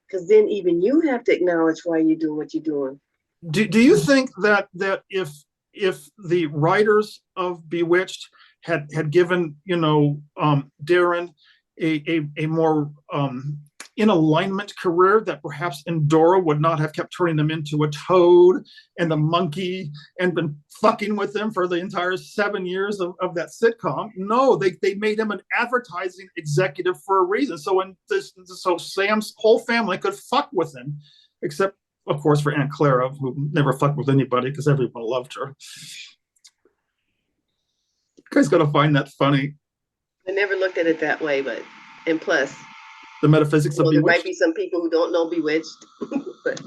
Because then even you have to acknowledge why you're doing what you're doing. Do you think that if the writers of Bewitched had given, you know, Darren a more in alignment career, that perhaps Endora would not have kept turning them into a toad and the monkey and been fucking with them for the entire 7 years of that sitcom? No, they made him an advertising executive for a reason. So Sam's whole family could fuck with him, except, of course, for Aunt Clara, who never fucked with anybody because everyone loved her. You guys gotta find that funny. I never looked at it that way, but, and plus, The metaphysics of there Bewitched. might be some people who don't know Bewitched, but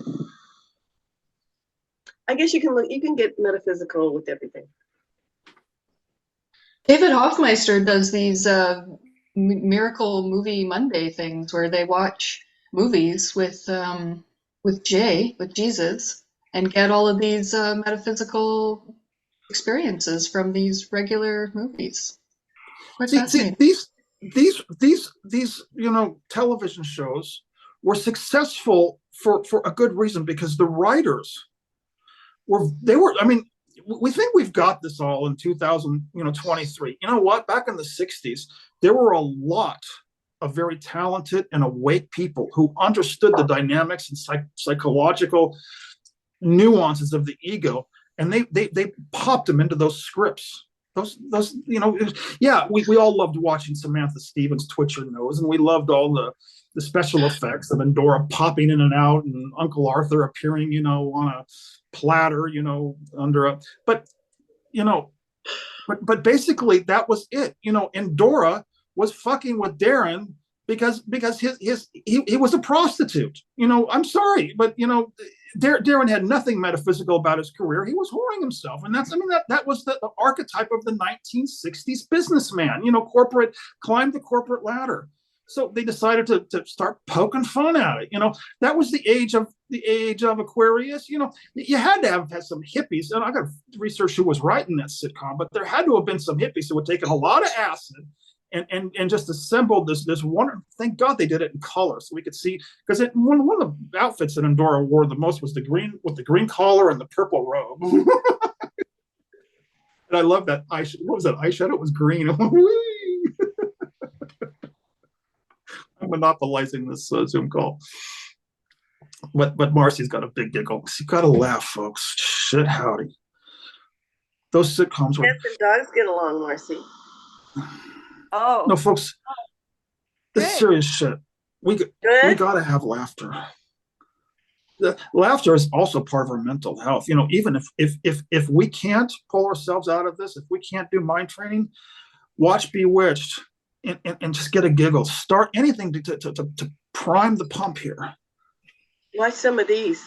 I guess you can get metaphysical with everything. David Hoffmeister does these Miracle Movie Monday things where they watch movies with Jesus, and get all of these metaphysical experiences from these regular movies. Quite fascinating. These you know, television shows were successful for a good reason, because the writers I mean, we think we've got this all in 2023. You know what? Back in the 60s, there were a lot of very talented and awake people who understood the dynamics and psychological nuances of the ego, and they popped them into those scripts. Those you know, yeah, we all loved watching Samantha Stevens twitch her nose, and we loved all the special effects of Endora popping in and out, and Uncle Arthur appearing, you know, on a platter, you know, under a, but you know, but basically that was it. You know, Endora was fucking with Darren because he was a prostitute. You know, I'm sorry, but you know, Darren had nothing metaphysical about his career. He was whoring himself, and that was the archetype of the 1960s businessman. You know, climbed the corporate ladder. So they decided to start poking fun at it. You know, that was the age of Aquarius. You know, you had to have some hippies, and I got to research who was writing that sitcom, but there had to have been some hippies who had taken a lot of acid and just assembled this wonder. Thank God they did it in color, so we could see, because one of the outfits that Endora wore the most was the green collar and the purple robe. And I love that eyeshadow. What was that eyeshadow? It was green. I'm monopolizing this Zoom call. But Marcy's got a big giggle. You got to laugh, folks. Shit, howdy. Those sitcoms were. Cats and dogs get along, Marcy. Oh, No, folks. This is serious shit. We got to have laughter. The laughter is also part of our mental health. Even if we can't pull ourselves out of this, if we can't do mind training, watch Bewitched and just get a giggle. Start anything to prime the pump here. Watch some of these.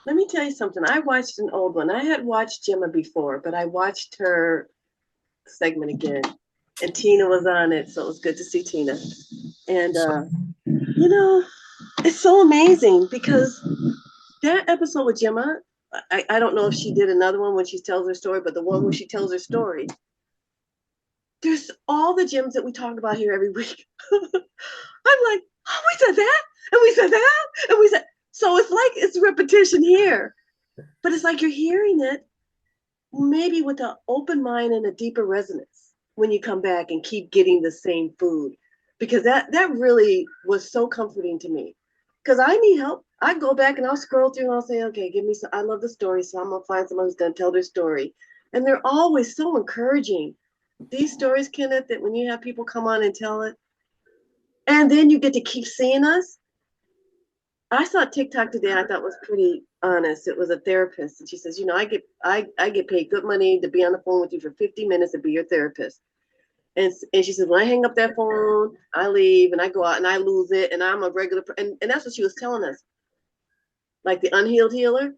Let me tell you something. I watched an old one. I had watched Gemma before, but I watched her segment again. And Tina was on it, so it was good to see Tina. And, it's so amazing because that episode with Gemma, I don't know if she did another one when she tells her story, but the one where she tells her story, there's all the gems that we talk about here every week. I'm like, oh, we said that, and we said that, and we said, so it's like it's repetition here, but it's like you're hearing it maybe with an open mind and a deeper resonance when you come back and keep getting the same food, because that really was so comforting to me, because I need help. I go back and I'll scroll through and I'll say, okay, give me some, I love the story, so I'm gonna find someone who's gonna tell their story, and they're always so encouraging. These stories, Kenneth, that when you have people come on and tell it, and then you get to keep seeing us. I saw TikTok today. I thought was pretty honest. It was a therapist, and she says, I get paid good money to be on the phone with you for 50 minutes and be your therapist. And she says, when I hang up that phone, I leave and I go out and I lose it, and I'm a regular. And that's what she was telling us, like the unhealed healer.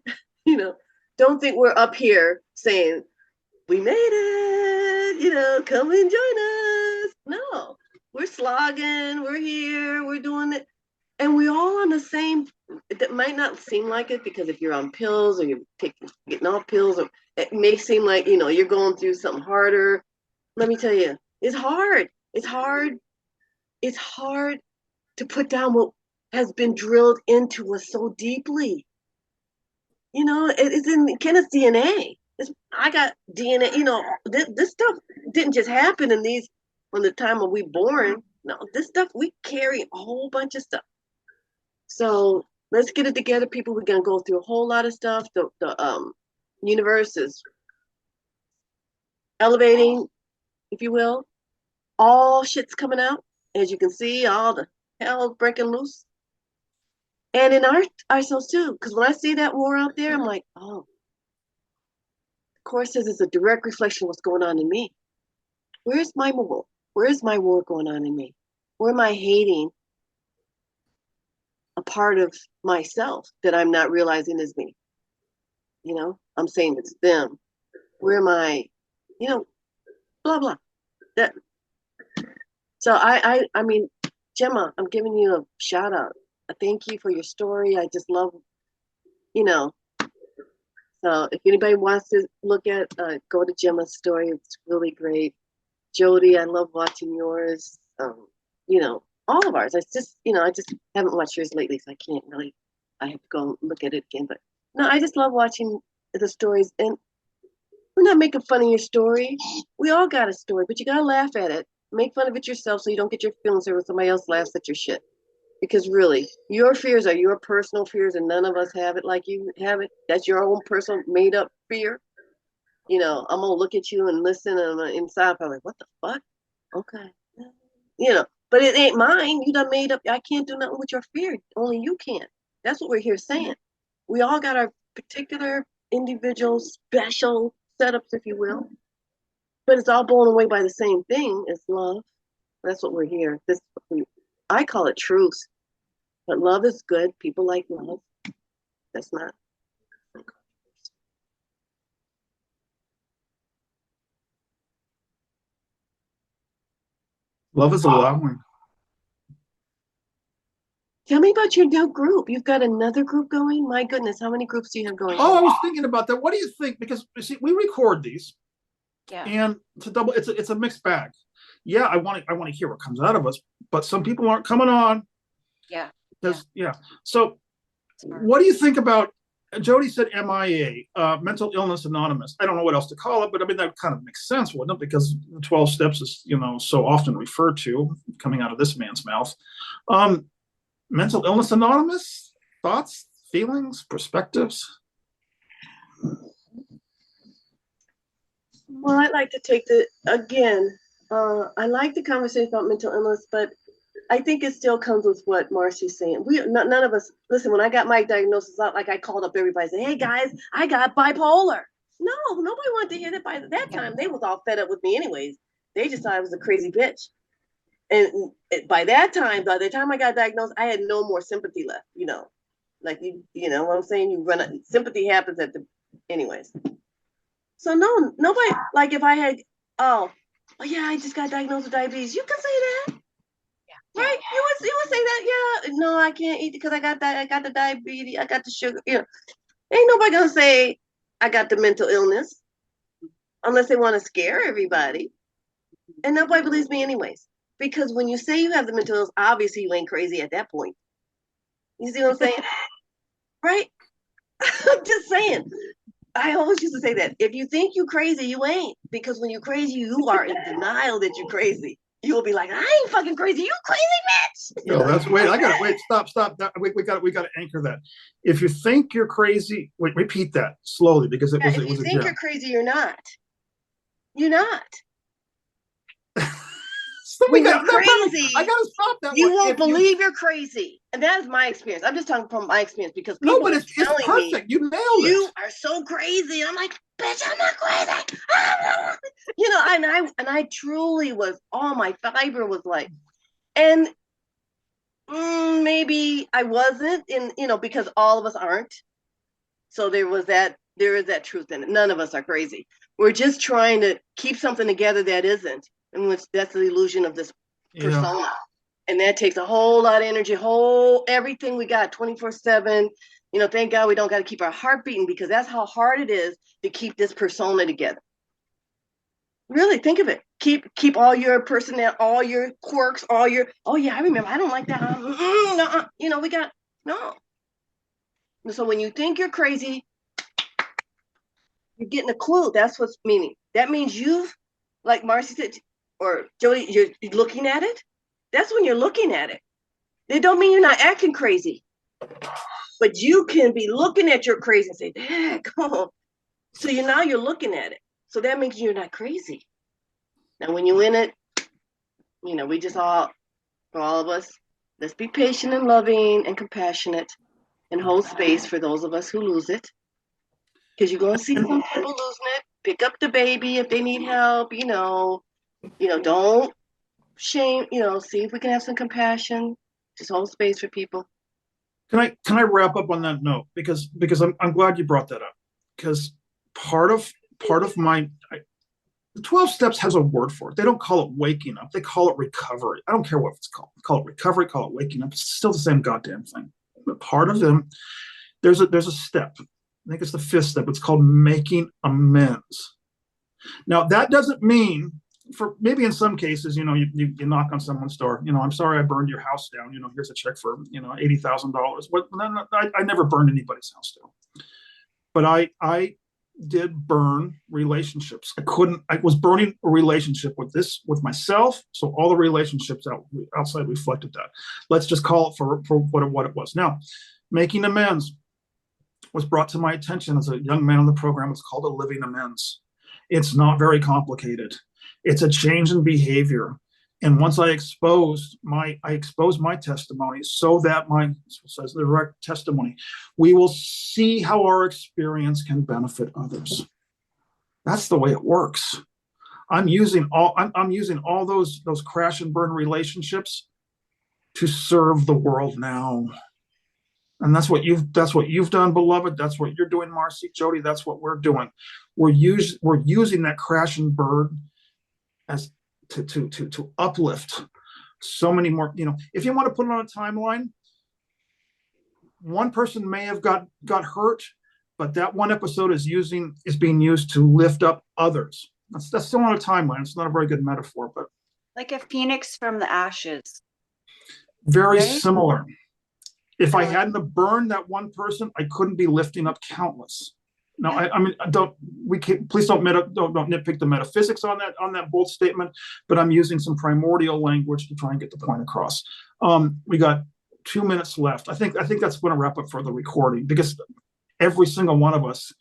Don't think we're up here saying we made it. Come and join us. No, we're slogging. We're here. We're doing it. And we're all on the same, that might not seem like it, because if you're on pills or you're getting off pills, or it may seem like, you're going through something harder. Let me tell you, it's hard. It's hard. It's hard to put down what has been drilled into us so deeply. It's in Kenneth's DNA. I got DNA, this stuff didn't just happen from the time of we born. No, this stuff, we carry a whole bunch of stuff. So let's get it together, people. We're gonna go through a whole lot of stuff. The universe is elevating, if you will. All shit's coming out, as you can see. All the hell breaking loose, and in ourselves too. Because when I see that war out there, I'm like, oh. The Course says it's a direct reflection of what's going on in me. Where's my war? Where's my war going on in me? Where am I hating a part of myself that I'm not realizing is me? I'm saying it's them. Where am I? Blah blah. That. So I mean, Gemma, I'm giving you a shout out. I thank you for your story. I just love, So if anybody wants to look at, go to Gemma's story. It's really great. Jody, I love watching yours. All of ours. I just haven't watched yours lately, so I can't really. I have to go look at it again. But no, I just love watching the stories, and we're not making fun of your story. We all got a story, but you gotta laugh at it. Make fun of it yourself, so you don't get your feelings hurt when somebody else laughs at your shit. Because really, your fears are your personal fears, and none of us have it like you have it. That's your own personal made up fear. I'm gonna look at you and listen, and inside I'm like, what the fuck? Okay. But it ain't mine. You done made up. I can't do nothing with your fear. Only you can. That's what we're here saying. We all got our particular individual special setups, if you will. But it's all blown away by the same thing. It's love. That's what we're here. I call it truth. But love is good. People like love. That's not. Love is allowing. Tell me about your new group. You've got another group going? My goodness, how many groups do you have going? Oh, I was thinking about that. What do you think? Because you see, we record these, and it's a mixed bag. Yeah, I want to hear what comes out of us, but some people aren't coming on. Yeah. So, what do you think about? Jody said MIA, Mental Illness Anonymous. I don't know what else to call it, but I mean that kind of makes sense, wouldn't it? Because the 12 steps is so often referred to coming out of this man's mouth. Mental Illness Anonymous, thoughts, feelings, perspectives? Well, I'd like to take I like the conversation about mental illness, but I think it still comes with what Marcy's saying. None of us, listen, when I got my diagnosis, not like I called up everybody and said, hey guys, I got bipolar. No, nobody wanted to hear that. By that time, they was all fed up with me anyways. They just thought I was a crazy bitch. And by the time I got diagnosed, I had no more sympathy left, like you know what I'm saying? Sympathy happens anyways. So no, nobody, like if I had, oh yeah, I just got diagnosed with diabetes. You can say that. Right? You would say that, yeah. No, I can't eat because I got the diabetes, I got the sugar. Ain't nobody gonna say I got the mental illness unless they want to scare everybody. And nobody believes me anyways. Because when you say you have the mental illness, obviously you ain't crazy at that point. You see what I'm saying? Right? I'm just saying. I always used to say that. If you think you're crazy, you ain't. Because when you're crazy, you are in denial that you're crazy. You'll be like, I ain't fucking crazy. You crazy bitch. No, stop. We got to anchor that. If you think you're crazy, repeat that slowly because if you think you're crazy, you're not. You're not. When you're crazy, I gotta stop that. You won't believe you're crazy, and that is my experience. I'm just talking from my experience because people but it's perfect. You nailed it. You are so crazy. I'm like, bitch, I'm not crazy. And I truly was. All my fiber was like, and maybe I wasn't because all of us aren't. So there is that truth in it. None of us are crazy. We're just trying to keep something together that isn't. In which that's the illusion of this persona. And that takes a whole lot of energy, everything we got 24/7. Thank God we don't got to keep our heart beating because that's how hard it is to keep this persona together. Really think of it. Keep all your personnel, all your quirks, oh yeah, I remember. I don't like that. We got no. So when you think you're crazy, you're getting a clue. That's what's meaning. That means you've, like Marcy said, or Jody, you're looking at it. That's when you're looking at it. They don't mean you're not acting crazy, but you can be looking at your crazy and say, "Dang, come on." So now you're looking at it. So that means you're not crazy. Now, when you're in it, we just for all of us, let's be patient and loving and compassionate, and hold space for those of us who lose it, because you're going to see some people losing it. Pick up the baby if they need help. Don't shame, see if we can have some compassion, just hold space for people. Can I wrap up on that note? Because I'm glad you brought that up. Because part of the 12 steps has a word for it. They don't call it waking up. They call it recovery. I don't care what it's called. Call it recovery, call it waking up. It's still the same goddamn thing. But part of them, there's a step. I think it's the 5th step. It's called making amends. Now, that doesn't mean, for maybe in some cases, you knock on someone's door, I'm sorry I burned your house down, here's a check for, $80,000. I never burned anybody's house down. But I did burn relationships. I was burning a relationship with myself. So all the relationships outside reflected that. Let's just call it for what it was. Now, making amends was brought to my attention as a young man on the program. It's called a living amends. It's not very complicated. It's a change in behavior. And once I exposed my testimony so that says the direct testimony, we will see how our experience can benefit others. That's the way it works. I'm using all those crash and burn relationships to serve the world now. And that's what you've done, beloved. That's what you're doing, Marcy, Jody. That's what we're doing. We're using that crash and burn as to uplift so many more. If you want to put it on a timeline, one person may have got hurt, but that one episode is being used to lift up others. That's still on a timeline. It's not a very good metaphor, but like a phoenix from the ashes. Very right? Similar. If I hadn't have burned that one person, I couldn't be lifting up countless. No, please don't nitpick the metaphysics on that bold statement, but I'm using some primordial language to try and get the point across. We got 2 minutes left. I think that's going to wrap up for the recording, because every single one of us,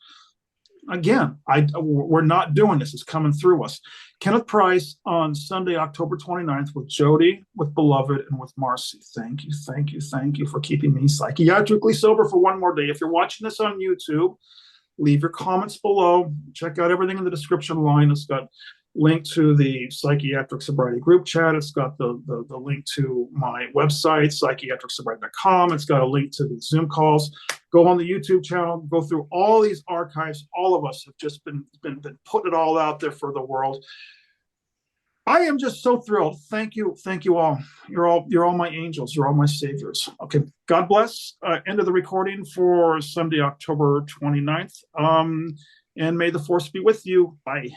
again, we're not doing this. It's coming through us. Kenneth Price on Sunday, October 29th with Jody, with Beloved, and with Marcy. Thank you, thank you, thank you for keeping me psychiatrically sober for one more day. If you're watching this on YouTube, leave your comments below. Check out everything in the description line. It's got link to the psychiatric sobriety group chat. It's got the link to my website, psychiatricsobriety.com. It's got a link to the Zoom calls. Go on the YouTube channel, go through all these archives. All of us have just been putting it all out there for the world. I am just so thrilled. Thank you all. You're all my angels. You're all my saviors. Okay, God bless. End of the recording for Sunday, October 29th. And may the force be with you. Bye.